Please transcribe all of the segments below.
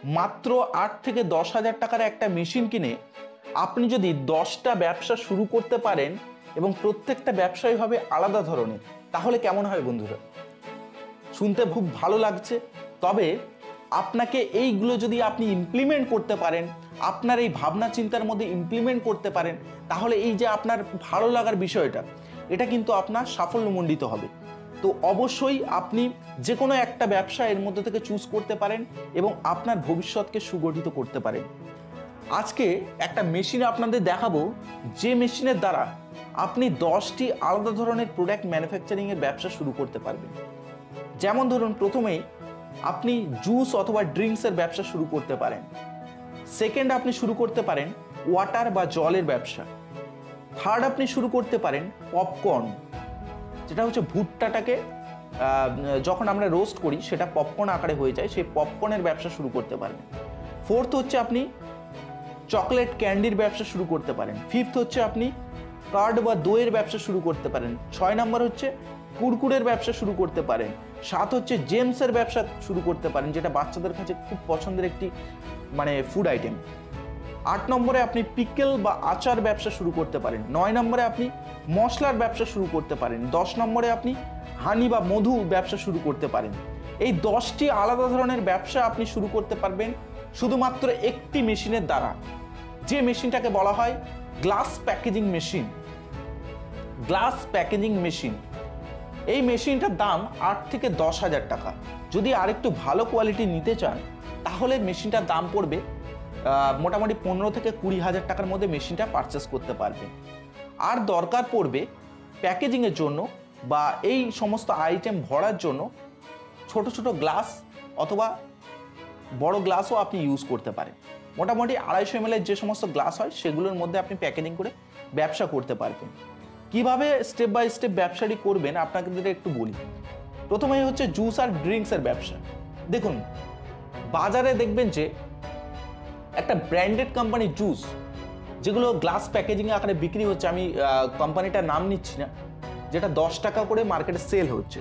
মাত্র 8 থেকে 10,000 টাকার একটা মেশিন কিনে আপনি যদি 10টা ব্যবসা শুরু করতে পারেন এবং প্রত্যেকটা ব্যবসায়ী হবে আলাদা ধরনের, তাহলে কেমন হয় বন্ধুরা? শুনতে খুব ভালো লাগছে। তবে আপনাকে এইগুলো যদি আপনি ইমপ্লিমেন্ট করতে পারেন, আপনার এই ভাবনা চিন্তার মধ্যে ইমপ্লিমেন্ট করতে পারেন, তাহলে এই যে আপনার ভালো লাগার বিষয়টা, এটা কিন্তু আপনার সাফল্যমণ্ডিত হবে। তো অবশ্যই আপনি যে কোনো একটা ব্যবসা এর মধ্যে থেকে চুজ করতে পারেন এবং আপনার ভবিষ্যৎকে সুগঠিত করতে পারেন। আজকে একটা মেশিন আপনাদের দেখাবো, যে মেশিনের দ্বারা আপনি 10টি আলাদা ধরনের প্রোডাক্ট ম্যানুফ্যাকচারিংয়ের ব্যবসা শুরু করতে পারবেন। যেমন ধরুন, প্রথমেই আপনি জুস অথবা ড্রিঙ্কসের ব্যবসা শুরু করতে পারেন। সেকেন্ড, আপনি শুরু করতে পারেন ওয়াটার বা জলের ব্যবসা। থার্ড, আপনি শুরু করতে পারেন পপকর্ন, যেটা হচ্ছে ভুট্টাটাকে যখন আমরা রোস্ট করি সেটা পপকর্ন আকারে হয়ে যায়, সেই পপকর্নের ব্যবসা শুরু করতে পারবেন। ফোর্থ হচ্ছে আপনি চকলেট ক্যান্ডির ব্যবসা শুরু করতে পারেন। ফিফথ হচ্ছে আপনি কার্ড বা দইয়ের ব্যবসা শুরু করতে পারেন। 6 নম্বর হচ্ছে কুরকুরের ব্যবসা শুরু করতে পারেন। 7 হচ্ছে জেমসের ব্যবসা শুরু করতে পারেন, যেটা বাচ্চাদের কাছে খুব পছন্দের একটি ফুড আইটেম। 8 নম্বরে আপনি পিকেল বা আচার ব্যবসা শুরু করতে পারেন। 9 নম্বরে আপনি মশলার ব্যবসা শুরু করতে পারেন। 10 নম্বরে আপনি হানি বা মধু ব্যবসা শুরু করতে পারেন। এই 10টি আলাদা ধরনের ব্যবসা আপনি শুরু করতে পারবেন শুধুমাত্র একটি মেশিনের দ্বারা, যে মেশিনটাকে বলা হয় glass packaging machine. Glass packaging machine, এই মেশিনটার দাম 8 থেকে 10,000 টাকা। যদি আরেকটু ভালো কোয়ালিটি নিতে চান তাহলে মেশিনটার দাম পড়বে মোটামুটি 15 থেকে 20,000 টাকার মধ্যে মেশিনটা পারচেস করতে পারবেন। আর দরকার পড়বে প্যাকেজিংয়ের জন্য বা এই সমস্ত আইটেম ভরার জন্য ছোট ছোট গ্লাস অথবা বড় গ্লাসও আপনি ইউজ করতে পারেন। মোটামুটি 250 ml যে সমস্ত গ্লাস হয় সেগুলোর মধ্যে আপনি প্যাকেজিং করে ব্যবসা করতে পারবেন। কিভাবে স্টেপ বাই স্টেপ ব্যবসাটি করবেন আপনাদের একটু বলি। প্রথমেই হচ্ছে জুস আর ড্রিঙ্কসের ব্যবসা। দেখুন, বাজারে দেখবেন যে একটা ব্র্যান্ডেড কোম্পানি জুস, যেগুলো গ্লাস প্যাকেজিং আকারে বিক্রি হচ্ছে, আমি কোম্পানিটার নাম নিচ্ছি না, যেটা 10 টাকা করে মার্কেটে সেল হচ্ছে,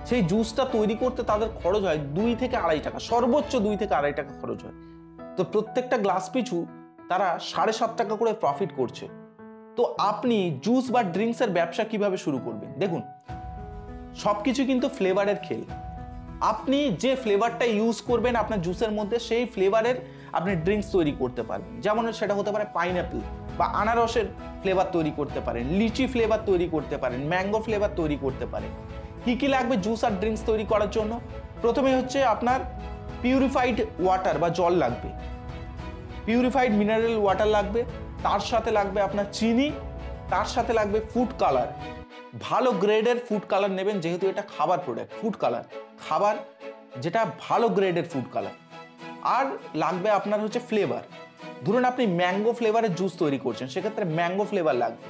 সেই জুসটা তৈরি করতে তাদের খরচ হয় 2 থেকে 2.5 টাকা, সর্বোচ্চ 2 থেকে 2.5 টাকা খরচ হয়। তো প্রত্যেকটা গ্লাস পিছু তারা 7.5 টাকা করে প্রফিট করছে। তো আপনি জুস বা ড্রিঙ্কসের ব্যবসা কিভাবে শুরু করবেন? দেখুন, সবকিছু কিন্তু ফ্লেভারের খেল। আপনি যে ফ্লেভারটা ইউজ করবেন আপনার জুসের মধ্যে, সেই ফ্লেভারের আপনি ড্রিঙ্কস তৈরি করতে পারবেন। যেমন সেটা হতে পারে পাইনঅ্যাপল বা আনারসের ফ্লেভার তৈরি করতে পারেন, লিচি ফ্লেভার তৈরি করতে পারেন, ম্যাঙ্গো ফ্লেভার তৈরি করতে পারেন। কি কি লাগবে জুস আর ড্রিঙ্কস তৈরি করার জন্য? প্রথমে হচ্ছে আপনার পিউরিফাইড ওয়াটার বা জল লাগবে, পিউরিফাইড মিনারেল ওয়াটার লাগবে, তার সাথে লাগবে আপনার চিনি, তার সাথে লাগবে ফুড কালার। ভালো গ্রেডের ফুড কালার নেবেন, যেহেতু এটা খাবার প্রোডাক্ট, ফুড কালার খাবার, যেটা ভালো গ্রেডের ফুড কালার। আর লাগবে আপনার হচ্ছে ফ্লেভার। ধরুন আপনি ম্যাঙ্গো ফ্লেভারের জুস তৈরি করছেন, সেক্ষেত্রে ম্যাঙ্গো ফ্লেভার লাগবে।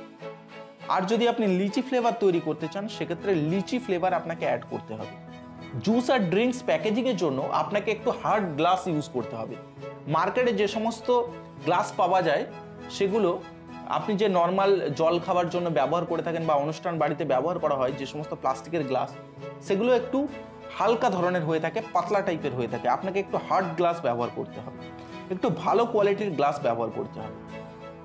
আর যদি আপনি লিচি ফ্লেভার তৈরি করতে চান, সেক্ষেত্রে লিচি ফ্লেভার আপনাকে অ্যাড করতে হবে। জুস আর ড্রিঙ্কস প্যাকেজিংয়ের জন্য আপনাকে একটু হার্ড গ্লাস ইউজ করতে হবে। মার্কেটে যে সমস্ত গ্লাস পাওয়া যায় সেগুলো আপনি যে নর্মাল জল খাবার জন্য ব্যবহার করে থাকেন বা অনুষ্ঠান বাড়িতে ব্যবহার করা হয় যে সমস্ত প্লাস্টিকের গ্লাস, সেগুলো একটু হালকা ধরনের হয়ে থাকে, পাতলা টাইপের হয়ে থাকে। আপনাকে একটু হার্ড গ্লাস ব্যবহার করতে হবে, একটু ভালো কোয়ালিটির গ্লাস ব্যবহার করতে হবে।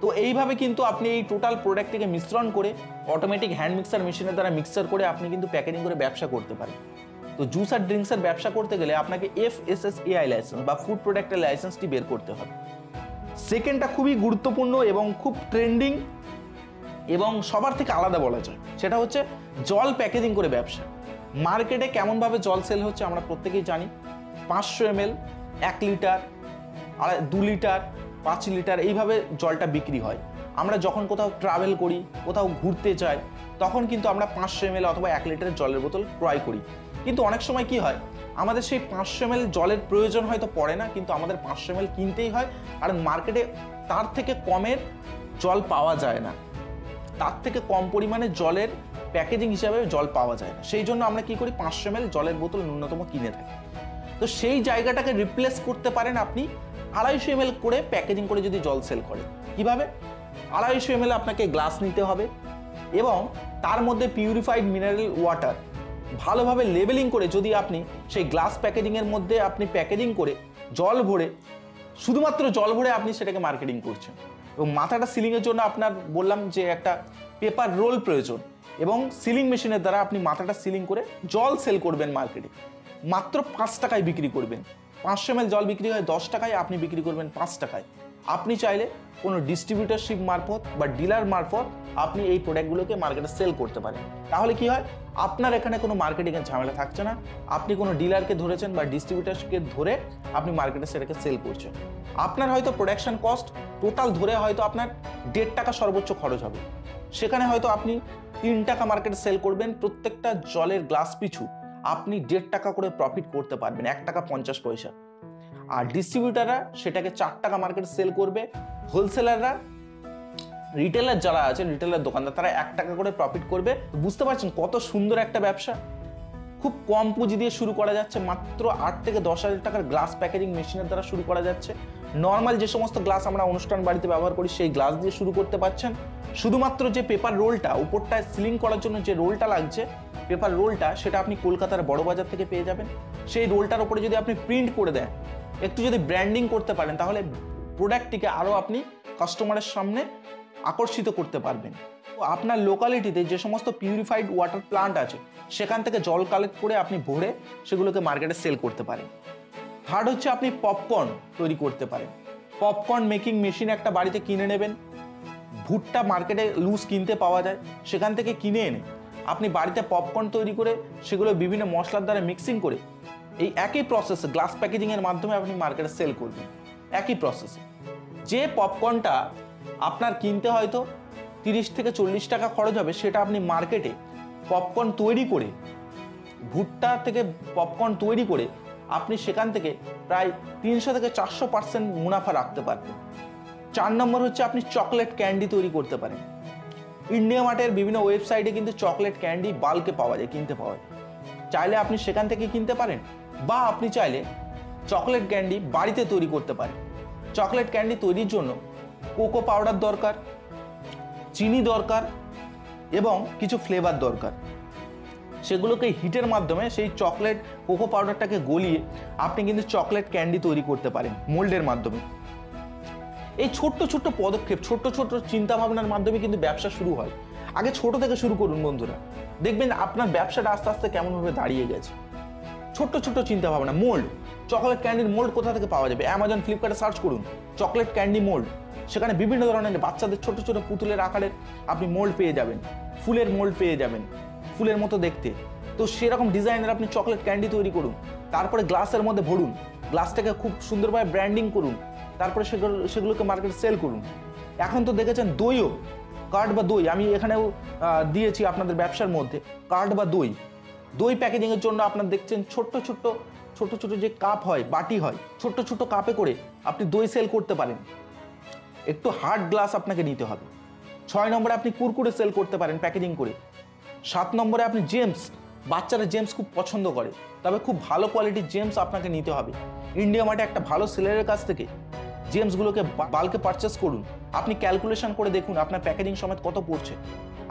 তো এইভাবে কিন্তু আপনি এই টোটাল প্রোডাক্টটিকে মিশ্রণ করে অটোমেটিক হ্যান্ড মিক্সার মেশিনের দ্বারা মিক্সার করে আপনি কিন্তু প্যাকেজিং করে ব্যবসা করতে পারেন। তো জুস আর ড্রিঙ্কসের ব্যবসা করতে গেলে আপনাকে FSSAI লাইসেন্স বা ফুড প্রোডাক্টের লাইসেন্সটি বের করতে হবে। সেকেন্ডটা খুবই গুরুত্বপূর্ণ এবং খুব ট্রেন্ডিং এবং সবার থেকে আলাদা বলা যায়, সেটা হচ্ছে জল প্যাকেজিং করে ব্যবসা। মার্কেটে কেমনভাবে জল সেল হচ্ছে আমরা প্রত্যেকেই জানি। 500 ml, 1 লিটার, 2 লিটার, 5 লিটার এইভাবে জলটা বিক্রি হয়। আমরা যখন কোথাও ট্রাভেল করি, কোথাও ঘুরতে যাই, তখন কিন্তু আমরা 500 ml অথবা 1 লিটারের জলের বোতল ক্রয় করি। কিন্তু অনেক সময় কি হয়, আমাদের সেই 500 ml জলের প্রয়োজন হয়তো পড়ে না, কিন্তু আমাদের 500 ml কিনতেই হয়, কারণ মার্কেটে তার থেকে কমের জল পাওয়া যায় না, তার থেকে কম পরিমাণে জলের প্যাকেজিং হিসাবে জল পাওয়া যায় না। সেই জন্য আমরা কি করি, 500 ml জলের বোতল ন্যূনতম কিনে থাকি। তো সেই জায়গাটাকে রিপ্লেস করতে পারেন আপনি 250 ml করে প্যাকেজিং করে যদি জল সেল করেন। কিভাবে? 250 ml আপনাকে গ্লাস নিতে হবে এবং তার মধ্যে পিউরিফাইড মিনারেল ওয়াটার ভালোভাবে লেবেলিং করে যদি আপনি সেই গ্লাস প্যাকেজিংয়ের মধ্যে আপনি প্যাকেজিং করে জল ভরে, শুধুমাত্র জল ভরে আপনি সেটাকে মার্কেটিং করছেন। এবং মাথাটা সিলিংয়ের জন্য আপনার বললাম যে একটা পেপার রোল প্রয়োজন, এবং সিলিং মেশিনের দ্বারা আপনি মাথাটা সিলিং করে জল সেল করবেন মার্কেটে। মাত্র 5 টাকায় বিক্রি করবেন। 500 ml জল বিক্রি হয় 10 টাকায়, আপনি বিক্রি করবেন 5 টাকায়। আপনি চাইলে কোনো ডিস্ট্রিবিউটারশিপ মারফত বা ডিলার মারফত আপনি এই প্রোডাক্টগুলোকে মার্কেটে সেল করতে পারেন। তাহলে কি হয়, আপনার এখানে কোনো মার্কেটিংয়ের ঝামেলা থাকছে না। আপনি কোনো ডিলারকে ধরেছেন বা ডিস্ট্রিবিউটারকে ধরে আপনি মার্কেটে সেটাকে সেল করছেন। আপনার হয়তো প্রোডাকশন কস্ট টোটাল ধরে হয়তো আপনার 1.5 টাকা সর্বোচ্চ খরচ হবে, সেখানে হয়তো আপনি 3 টাকা মার্কেটে সেল করবেন। প্রত্যেকটা জলের গ্লাস পিছু আপনি 1.5 টাকা করে প্রফিট করতে পারবেন, 1 টাকা 50 পয়সা। আর ডিস্ট্রিবিউটাররা সেটাকে 4 টাকা মার্কেটে সেল করবে। হোলসেলাররা, রিটেলার যারা আছে, রিটেলার দোকানদার, তারা 1 টাকা করে প্রফিট করবে। বুঝতে পারছেন কত সুন্দর একটা ব্যবসা। খুব কম পুঁজি দিয়ে শুরু করা যাচ্ছে, মাত্র 8 থেকে 10 হাজার টাকার গ্লাস প্যাকেজিং মেশিনের দ্বারা শুরু করা যাচ্ছে। নর্মাল যে সমস্ত গ্লাস আমরা অনুষ্ঠান বাড়িতে ব্যবহার করি সেই গ্লাস দিয়ে শুরু করতে পারছেন। শুধুমাত্র যে পেপার রোলটা উপরটায় সিলিং করার জন্য যে রোলটা লাগছে, পেপার রোলটা, সেটা আপনি কলকাতার বড় বাজার থেকে পেয়ে যাবেন। সেই রোলটার উপরে যদি আপনি প্রিন্ট করে দেন, একটু যদি ব্র্যান্ডিং করতে পারেন, তাহলে প্রোডাক্টটিকে আরও আপনি কাস্টমারের সামনে আকর্ষিত করতে পারবেন। তো আপনার লোকালিটিতে যে সমস্ত পিউরিফাইড ওয়াটার প্লান্ট আছে, সেখান থেকে জল কালেক্ট করে আপনি ভরে সেগুলোকে মার্কেটে সেল করতে পারেন। থার্ড হচ্ছে আপনি পপকর্ন তৈরি করতে পারেন। পপকর্ন মেকিং মেশিন একটা বাড়িতে কিনে নেবেন। ভুট্টা মার্কেটে লুজ কিনতে পাওয়া যায়, সেখান থেকে কিনে এনে আপনি বাড়িতে পপকর্ন তৈরি করে সেগুলো বিভিন্ন মশলার দ্বারা মিক্সিং করে এই একই প্রসেসে গ্লাস প্যাকেজিংয়ের মাধ্যমে আপনি মার্কেটে সেল করবেন। একই প্রসেসে যে পপকর্নটা আপনার কিনতে হয়তো 30 থেকে 40 টাকা খরচ হবে, সেটা আপনি মার্কেটে পপকর্ন তৈরি করে, ভুট্টা থেকে পপকর্ন তৈরি করে আপনি সেখান থেকে প্রায় 300 থেকে 400% মুনাফা রাখতে পারবেন। 4 নম্বর হচ্ছে আপনি চকলেট ক্যান্ডি তৈরি করতে পারেন। ইন্ডিয়া মার্টের বিভিন্ন ওয়েবসাইটে কিন্তু চকলেট ক্যান্ডি বাল্কে পাওয়া যায়, কিনতে পাওয়া যায়। চাইলে আপনি সেখান থেকে কিনতে পারেন, বা আপনি চাইলে চকলেট ক্যান্ডি বাড়িতে তৈরি করতে পারেন। চকলেট ক্যান্ডি তৈরির জন্য কোকো পাউডার দরকার, চিনি দরকার এবং কিছু ফ্লেভার দরকার। সেগুলোকে হিটের মাধ্যমে সেই চকলেট কোকো পাউডারটাকে গলিয়ে আপনি কিন্তু চকলেট ক্যান্ডি তৈরি করতে পারেন মোল্ডের মাধ্যমে। এই ছোট্ট ছোট্ট পদক্ষেপ, ছোট্ট ছোট্ট চিন্তা ভাবনার মাধ্যমে কিন্তু ব্যবসা শুরু হয়। আগে ছোট থেকে শুরু করুন বন্ধুরা, দেখবেন আপনার ব্যবসাটা আস্তে আস্তে কেমনভাবে দাঁড়িয়ে গেছে। ছোট্ট ছোট্ট চিন্তা ভাবনা। মোল্ড, চকলেট ক্যান্ডির মোল্ড কোথা থেকে পাওয়া যাবে? অ্যামাজন, ফ্লিপকার্টে সার্চ করুন চকলেট ক্যান্ডি মোল্ড। সেখানে বিভিন্ন ধরনের বাচ্চাদের ছোট ছোট পুতুলের আকারের আপনি মোল্ড পেয়ে যাবেন, ফুলের মোল্ড পেয়ে যাবেন, ফুলের মতো দেখতে। তো সেরকম ডিজাইনের আপনি চকলেট ক্যান্ডি তৈরি করুন, তারপরে গ্লাসের মধ্যে ভরুন, গ্লাসটাকে খুব সুন্দরভাবে ব্র্যান্ডিং করুন, তারপরে সেগুলোকে মার্কেটে সেল করুন। এখন তো দেখেছেন দইও, কার্ড বা দই, আমি এখানেও দিয়েছি আপনাদের ব্যবসার মধ্যে কার্ড বা দই। দই প্যাকেজিংয়ের জন্য আপনার দেখছেন ছোট্ট ছোট্ট ছোট ছোট যে কাপ হয়, বাটি হয়, ছোট্ট ছোট কাপে করে আপনি দই সেল করতে পারেন। একটু হার্ড গ্লাস আপনাকে নিতে হবে। 6 নম্বরে আপনি কুরকুরে সেল করতে পারেন প্যাকেজিং করে। 7 নম্বরে আপনি জেমস, বাচ্চারা জেমস খুব পছন্দ করে, তবে খুব ভালো কোয়ালিটির জেমস আপনাকে নিতে হবে। ইন্ডিয়া মার্টে একটা ভালো সেলারের কাছ থেকে জেমসগুলোকে বাল্কে পারচেস করুন। আপনি ক্যালকুলেশন করে দেখুন আপনার প্যাকেজিং সমেত কত পড়ছে।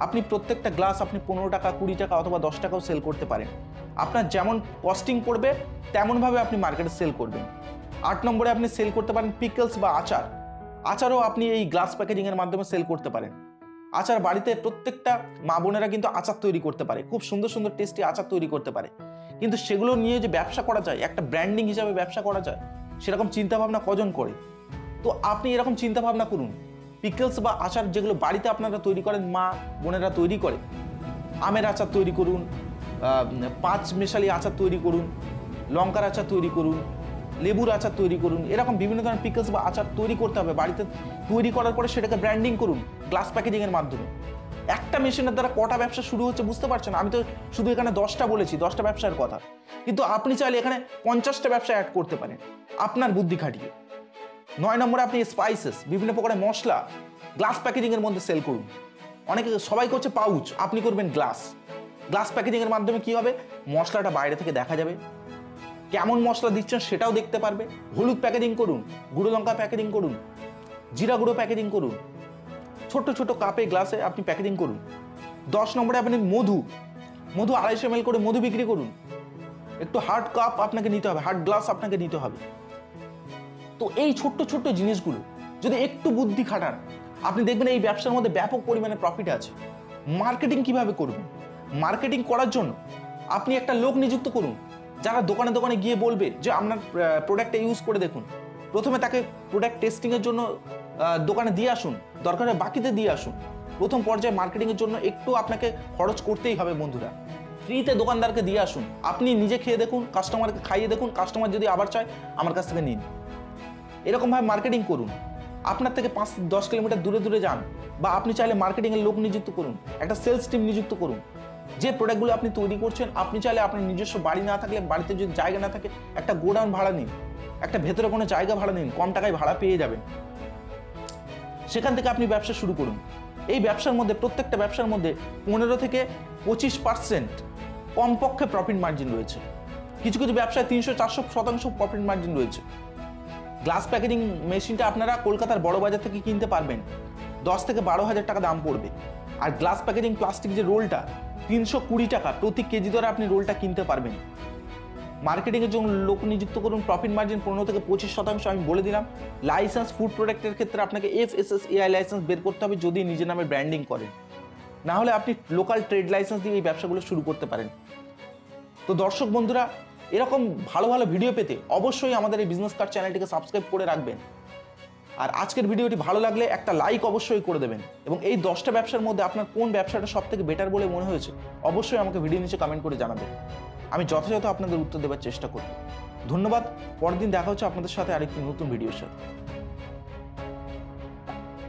আপনি প্রত্যেকটা গ্লাস আপনি 15 টাকা, 20 টাকা অথবা 10 টাকাও সেল করতে পারেন। আপনার যেমন কস্টিং পড়বে তেমনভাবে আপনি মার্কেটে সেল করবেন। 8 নম্বরে আপনি সেল করতে পারেন পিকলস বা আচার। আচারও আপনি এই গ্লাস প্যাকেজিংয়ের মাধ্যমে সেল করতে পারেন। আচার বাড়িতে প্রত্যেকটা মা বোনেরা কিন্তু আচার তৈরি করতে পারে, খুব সুন্দর সুন্দর টেস্টি আচার তৈরি করতে পারে। কিন্তু সেগুলো নিয়ে যে ব্যবসা করা যায়, একটা ব্র্যান্ডিং হিসাবে ব্যবসা করা যায়, সেরকম চিন্তাভাবনা কজন করে? তো আপনি এরকম চিন্তাভাবনা করুন। পিকলস বা আচার যেগুলো বাড়িতে আপনারা তৈরি করেন, মা বোনেরা তৈরি করে, আমের আচার তৈরি করুন, 5 মেশালি আচার তৈরি করুন, লঙ্কার আচার তৈরি করুন, লেবুর আচার তৈরি করুন। এরকম বিভিন্ন ধরনের পিকলস বা আচার তৈরি করতে হবে। বাড়িতে তৈরি করার পরে সেটাকে ব্র্যান্ডিং করুন গ্লাস প্যাকেজিংয়ের মাধ্যমে। একটা মেশিনের দ্বারা কটা ব্যবসা শুরু হচ্ছে বুঝতে পারছেন? আমি তো শুধু এখানে 10টা বলেছি, 10টা ব্যবসার কথা, কিন্তু আপনি চাইলে এখানে 50টা ব্যবসা অ্যাড করতে পারেন আপনার বুদ্ধি খাটিয়ে। 9 নম্বরে আপনি স্পাইসেস, বিভিন্ন প্রকারের মশলা গ্লাস প্যাকেজিংয়ের মধ্যে সেল করুন। অনেকে, সবাই করছে পাউচ, আপনি করবেন গ্লাস। গ্লাস প্যাকেজিংয়ের মাধ্যমে কি হবে? মশলাটা বাইরে থেকে দেখা যাবে, কেমন মশলা দিচ্ছেন সেটাও দেখতে পারবে। হলুদ প্যাকেজিং করুন, গুঁড়ো লঙ্কা প্যাকেজিং করুন, জিরা গুঁড়ো প্যাকেজিং করুন, ছোট ছোট কাপে গ্লাসে আপনি প্যাকেজিং করুন। 10 নম্বরে আপনি মধু 250 ml করে মধু বিক্রি করুন। একটু হার্ড কাপ আপনাকে নিতে হবে, হার্ড গ্লাস আপনাকে নিতে হবে। তো এই ছোট্ট ছোট্ট জিনিসগুলো যদি একটু বুদ্ধি খাটান, আপনি দেখবেন এই ব্যবসার মধ্যে ব্যাপক পরিমাণে প্রফিট আছে। মার্কেটিং কিভাবে করবেন? মার্কেটিং করার জন্য আপনি একটা লোক নিযুক্ত করুন, যারা দোকানে দোকানে গিয়ে বলবে যে আপনার প্রোডাক্টটা ইউজ করে দেখুন। প্রথমে তাকে প্রোডাক্ট টেস্টিংয়ের জন্য দোকানে দিয়ে আসুন, দরকার হয় বাকিতে দিয়ে আসুন। প্রথম পর্যায়ে মার্কেটিংয়ের জন্য একটু আপনাকে খরচ করতেই হবে বন্ধুরা। ফ্রিতে দোকানদারকে দিয়ে আসুন, আপনি নিজে খেয়ে দেখুন, কাস্টমারকে খাইয়ে দেখুন, কাস্টমার যদি আবার চায় আমার কাছ থেকে নিন। এরকমভাবে মার্কেটিং করুন। আপনার থেকে 5-10 কিলোমিটার দূরে দূরে যান, বা আপনি চাইলে মার্কেটিংয়ের লোক নিযুক্ত করুন, একটা সেলস টিম নিযুক্ত করুন। যে প্রোডাক্টগুলো আপনি তৈরি করছেন, আপনি চাইলে আপনার নিজস্ব বাড়ি না থাকলে, বাড়িতে যদি জায়গা না থাকে, একটা গোডাউন ভাড়া নিন, একটা ভেতরে কোনো জায়গা ভাড়া নিন, কম টাকায় ভাড়া পেয়ে যাবেন। সেখান থেকে আপনি ব্যবসা শুরু করুন। এই ব্যবসার মধ্যে, প্রত্যেকটা ব্যবসার মধ্যে 15 থেকে 25% কমপক্ষে প্রফিট মার্জিন রয়েছে। কিছু কিছু ব্যবসায় 300-400% প্রফিট মার্জিন রয়েছে। গ্লাস প্যাকেজিং মেশিনটা আপনারা কলকাতার বড় বাজার থেকে কিনতে পারবেন, 10 থেকে 12,000 টাকা দাম পড়বে। আর গ্লাস প্যাকেজিং প্লাস্টিক যে রোলটা, 320 টাকা প্রতি কেজি দরে আপনি রোলটা কিনতে পারবেন। মার্কেটিংয়ের জন্য লোক নিযুক্ত করুন, প্রফিট মার্জিন 15 থেকে 25% আমি বলে দিলাম। লাইসেন্স ফুড প্রোডাক্টের ক্ষেত্রে আপনাকে FSSAI লাইসেন্স বের করতে হবে যদি নিজের নামে ব্র্যান্ডিং করেন, না হলে আপনি লোকাল ট্রেড লাইসেন্স দিয়ে এই ব্যবসাগুলো শুরু করতে পারেন। তো দর্শক বন্ধুরা, এরকম ভালো ভালো ভিডিও পেতে অবশ্যই আমাদের এই বিজনেস কার্ড চ্যানেলটিকে সাবস্ক্রাইব করে রাখবেন। আর আজকের ভিডিওটি ভালো লাগলে একটা লাইক অবশ্যই করে দেবেন, এবং এই 10টা ব্যবসার মধ্যে আপনার কোন ব্যবসাটা সব থেকে বেটার বলে মনে হয়েছে অবশ্যই আমাকে ভিডিও নিচে কমেন্ট করে জানাবেন। আমি যথাযথ আপনাদের উত্তর দেওয়ার চেষ্টা করব। ধন্যবাদ। পরের দিন দেখা হচ্ছে আপনাদের সাথে আরেকটি নতুন ভিডিওর সাথে।